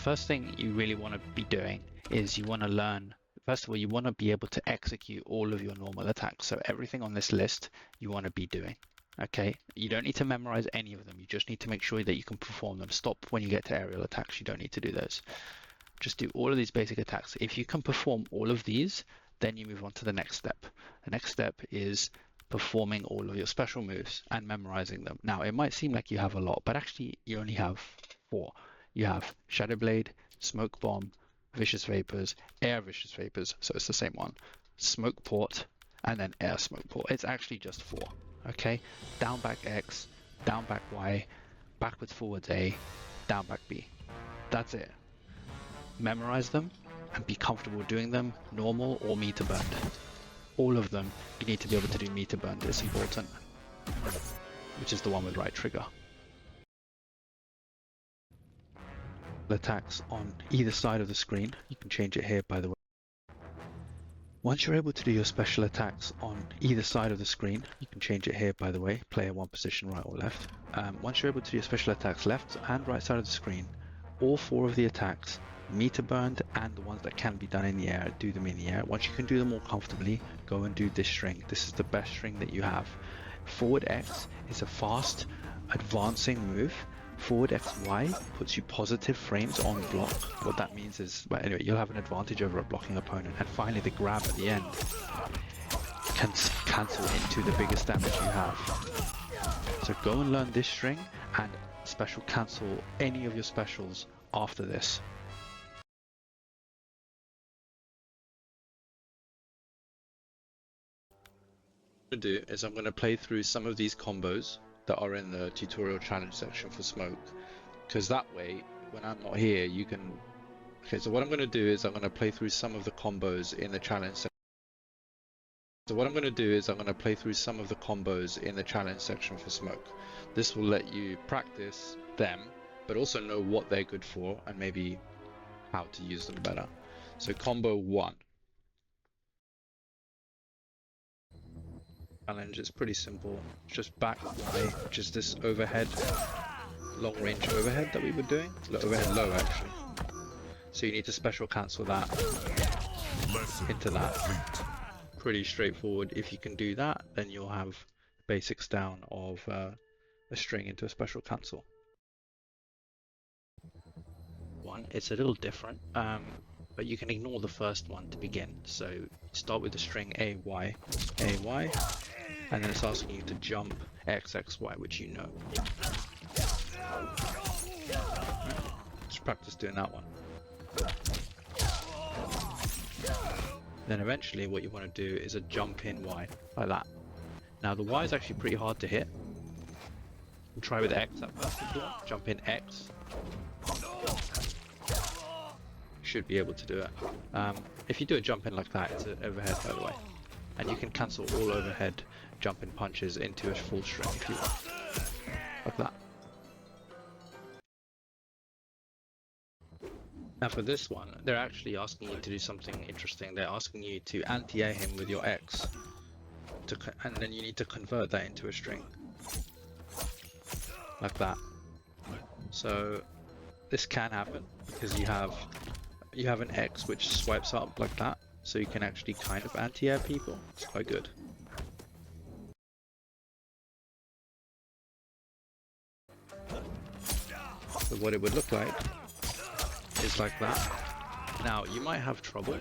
first thing you really want to be doing is you want to learn, first of all, you want to be able to execute all of your normal attacks. So everything on this list you want to be doing. Okay, you don't need to memorize any of them. You just need to make sure that you can perform them. Stop when you get to aerial attacks. You don't need to do those. Just do all of these basic attacks. If you can perform all of these, then you move on to the next step. The next step is performing all of your special moves and memorizing them. Now, it might seem like you have a lot, but actually you only have 4. You have Shadow Blade, Smoke Bomb, Vicious Vapors, Air Vicious Vapors, so it's the same one, Smoke Port, and then Air Smoke Port. It's actually just 4. Okay, down back X, down back Y, backwards forwards A, down back B. That's it. Memorize them and be comfortable doing them, normal or meter burned. All of them, you need to be able to do meter burned. It's important, which is the one with right trigger. Attacks on either side of the screen. You can change it here, by the way. Once you're able to do your special attacks on either side of the screen, you can change it here, by the way, player 1 position, right or left. Once you're able to do your special attacks left and right side of the screen, all 4 of the attacks, meter burned and the ones that can be done in the air, do them in the air. Once you can do them more comfortably, go and do this string. This is the best string that you have. Forward X is a fast, advancing move. Forward XY puts you positive frames on block. What that means is, well, anyway, you'll have an advantage over a blocking opponent. And finally, the grab at the end can cancel into the biggest damage you have. So go and learn this string and special cancel any of your specials after this. What I'm going to do is I'm going to play through some of these combos that are in the tutorial challenge section for Smoke, because that way when I'm not here you can. Okay, so what I'm going to do is I'm going to play through some of the combos in the challenge section. For Smoke. This will let you practice them, but also know what they're good for and maybe how to use them better. So combo 1. Challenge, it's pretty simple. It's just back Y, which is this overhead, long range overhead that we were doing. Overhead low actually. So you need to special cancel that into that. Pretty straightforward. If you can do that, then you'll have basics down of a string into a special cancel. One, it's a little different, but you can ignore the first one to begin. So start with the string AY, and then it's asking you to jump XXY, which you know. Just practice doing that one. Then eventually what you want to do is a jump in Y, like that. Now the Y is actually pretty hard to hit. We'll try with X at first. Jump in X. Should be able to do it. If you do a jump in like that, it's an overhead, by the way. And you can cancel all overhead jump in punches into a full string if you want. Like that. Now for this one, they're actually asking you to do something interesting. They're asking you to anti-air him with your X. And then you need to convert that into a string. Like that. So this can happen because you have an X which swipes up like that. So you can actually kind of anti-air people. It's quite good. So what it would look like is like that. Now you might have trouble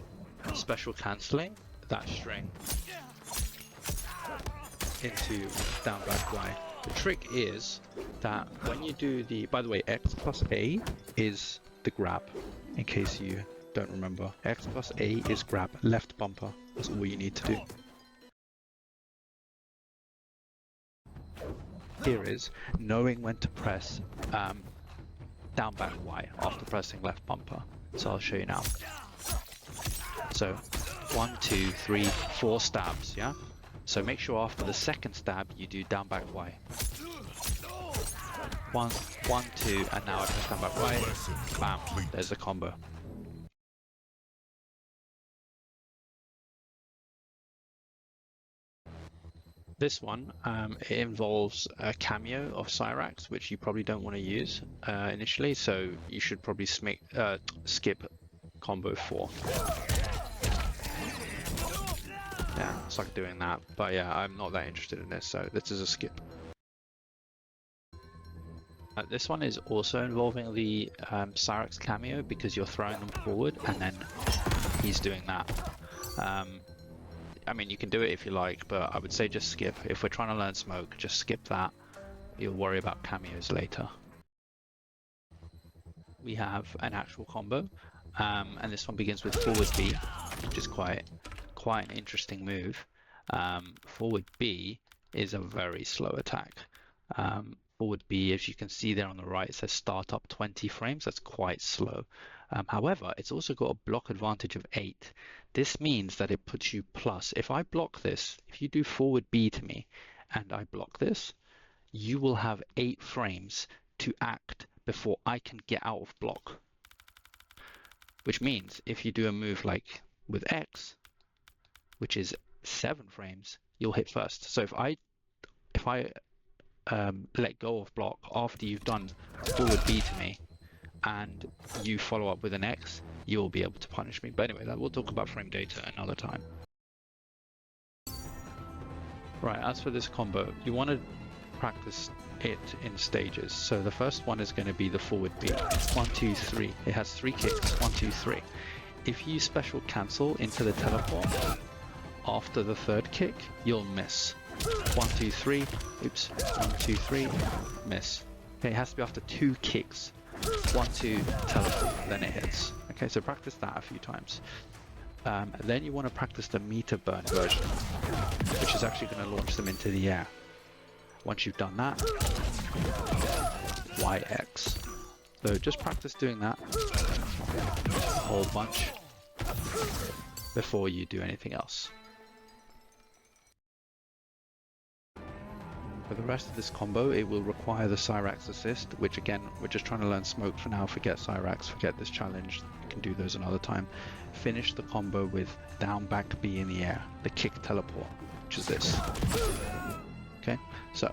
special cancelling that string into down back Y. The trick is that when you do the, by the way, X plus A is the grab, in case you don't remember. X plus A is grab, left bumper. That's all you need to do. Here is knowing when to press down back Y after pressing left bumper. So I'll show you now. So 1, 2, 3, 4 stabs, yeah? So make sure after the second stab you do down back Y. 1, 2, and now I press down back Y. Bam, there's the combo. This one, it involves a cameo of Cyrax, which you probably don't want to use initially, so you should probably skip combo 4. Yeah, it's like doing that, but yeah, I'm not that interested in this, so this is a skip. This one is also involving the Cyrax cameo because you're throwing them forward and then he's doing that. I mean, you can do it if you like, but I would say just skip. If we're trying to learn smoke, just skip that. You'll worry about cameos later. We have an actual combo, and this one begins with forward B, which is quite an interesting move. Forward B is a very slow attack. Forward B, as you can see there on the right, it says start up 20 frames. That's quite slow. However, it's also got a block advantage of 8. This means that it puts you plus. If I block this, if you do forward B to me and I block this, you will have 8 frames to act before I can get out of block. Which means if you do a move like with X, which is 7 frames, you'll hit first. So if I let go of block after you've done forward B to me and you follow up with an X, you'll be able to punish me. But anyway, we'll talk about frame data another time. Right, as for this combo, you want to practice it in stages. So the first one is going to be the forward B. 1, 2, 3. It has 3 kicks. 1, 2, 3. If you special cancel into the teleport after the 3rd kick, you'll miss. 1, 2, 3. Oops. 1, 2, 3. Miss. Okay, it has to be after 2 kicks. 1, 2, teleport, then it hits. Okay, so practice that a few times. Then you want to practice the meter burn version, which is actually going to launch them into the air. Once you've done that, YX. So just practice doing that a whole bunch before you do anything else. For the rest of this combo, it will require the Cyrax assist, which again, we're just trying to learn smoke for now. Forget Cyrax, forget this challenge. You can do those another time. Finish the combo with down back B in the air, the kick teleport, which is this. Okay, so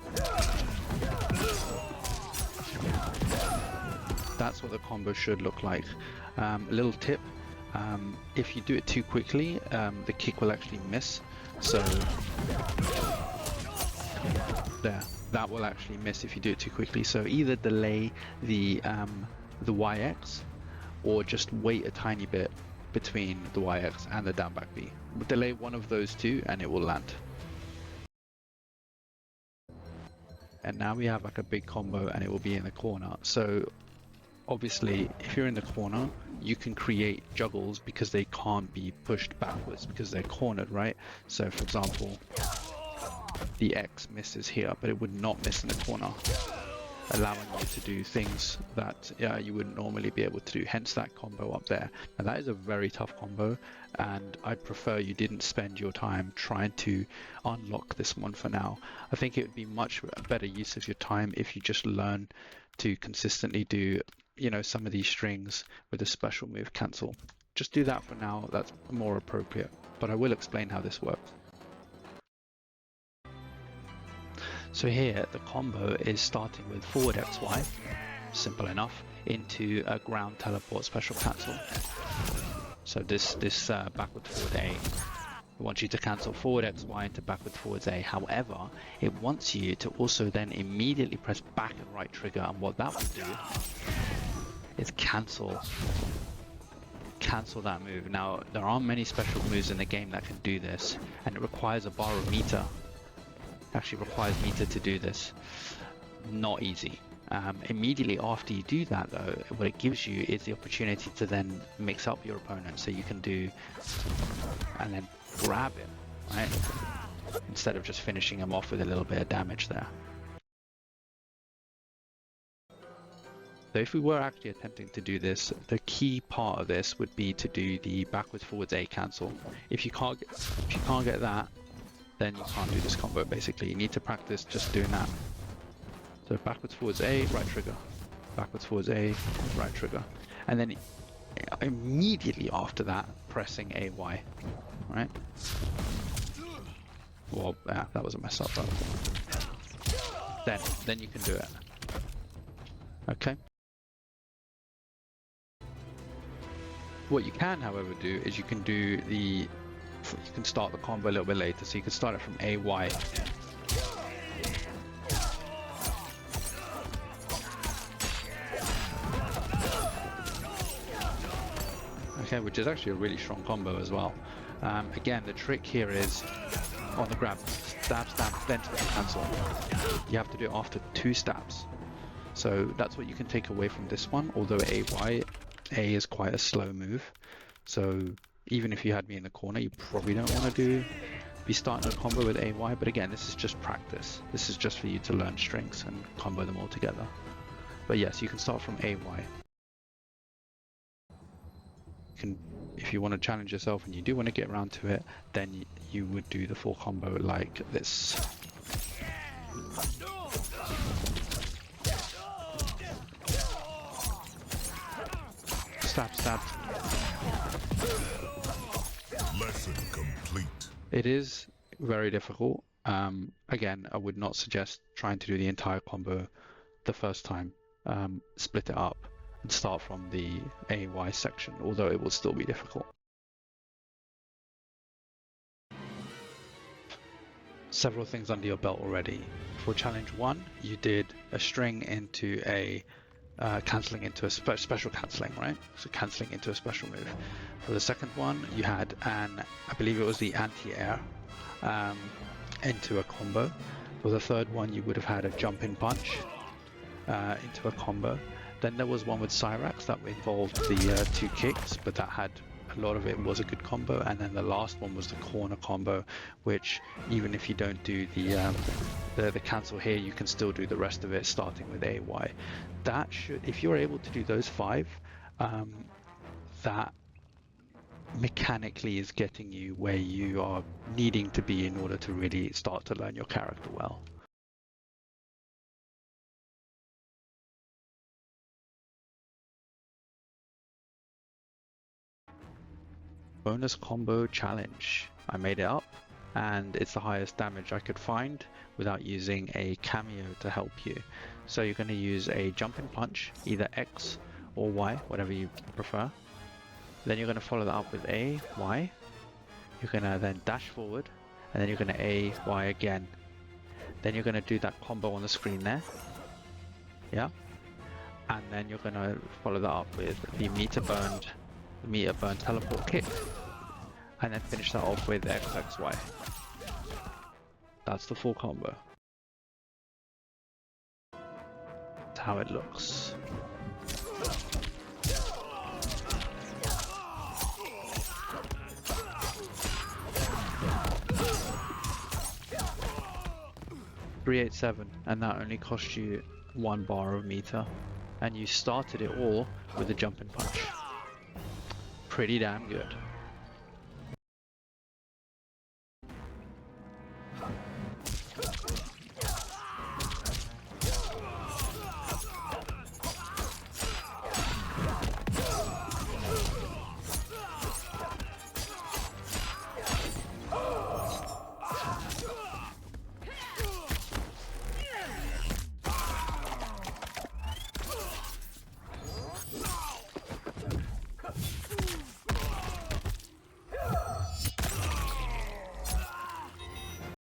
that's what the combo should look like. A little tip, if you do it too quickly, the kick will actually miss. So there, that will actually miss if you do it too quickly. So either delay the YX or just wait a tiny bit between the YX and the down back B. Delay one of those two and it will land. And now we have like a big combo and it will be in the corner. So obviously if you're in the corner, you can create juggles because they can't be pushed backwards because they're cornered, right? So for example, the X misses here, but it would not miss in the corner, allowing you to do things that you wouldn't normally be able to do, hence that combo up there. Now that is a very tough combo, and I'd prefer you didn't spend your time trying to unlock this one for now. I think it would be much better use of your time if you just learn to consistently do, you know, some of these strings with a special move cancel. Just do that for now, that's more appropriate, but I will explain how this works. So here the combo is starting with forward XY, simple enough, into a ground teleport special cancel. So this backward forward A, it wants you to cancel forward XY into backward forwards A. However, it wants you to also then immediately press back and right trigger, and what that will do is cancel that move. Now there aren't many special moves in the game that can do this, and it requires a bar of meter. Actually requires meter to do this. Not easy. Immediately after you do that though, what it gives you is the opportunity to then mix up your opponent, so you can do and then grab him, right? Instead of just finishing him off with a little bit of damage there. So if we were actually attempting to do this, the key part of this would be to do the backwards forwards A cancel. If you can't get that, then you can't do this combo basically. You need to practice just doing that. So backwards forwards A, right trigger. Backwards forwards A, right trigger. And then immediately after that, pressing AY, right? Well, yeah, that was a mess up, but then you can do it. Okay. What you can, however, do is you can start the combo a little bit later. So you can start it from AY. Okay, which is actually a really strong combo as well. Again, the trick here is on the grab, stab, then to the cancel. You have to do it after 2 stabs. So that's what you can take away from this one, although A is quite a slow move. So even if you had me in the corner, you probably don't want to be starting a combo with AY, but again, this is just practice. This is just for you to learn strings and combo them all together. But yes, you can start from AY. If you want to challenge yourself and you do want to get around to it, then you would do the full combo like this. Stab, stab. Lesson complete. It is very difficult. Again, I would not suggest trying to do the entire combo the first time. Split it up and start from the AY section, although it will still be difficult. Several things under your belt already. For challenge 1, you did a string into a cancelling into a special cancelling, right? So cancelling into a special move. For the second one, you had I believe it was the anti-air into a combo. For the third one, you would have had a jump-in punch into a combo. Then there was one with Cyrax that involved the 2 kicks, but that had a lot of it was a good combo. And then the last one was the corner combo, which even if you don't do the cancel here, you can still do the rest of it starting with AY. That should, if you're able to do those 5, that mechanically is getting you where you are needing to be in order to really start to learn your character well. Bonus combo challenge. I made it up and it's the highest damage I could find without using a cameo to help you. So you're going to use a jumping punch, either X or Y, whatever you prefer. Then you're going to follow that up with A, Y. You're going to then dash forward and then you're going to A, Y again. Then you're going to do that combo on the screen there. Yeah. And then you're going to follow that up with the meter burn teleport kick, and then finish that off with XXY. That's the full combo. That's how it looks. $387, and that only cost you 1 bar of meter, and you started it all with a jumping punch. Pretty damn good.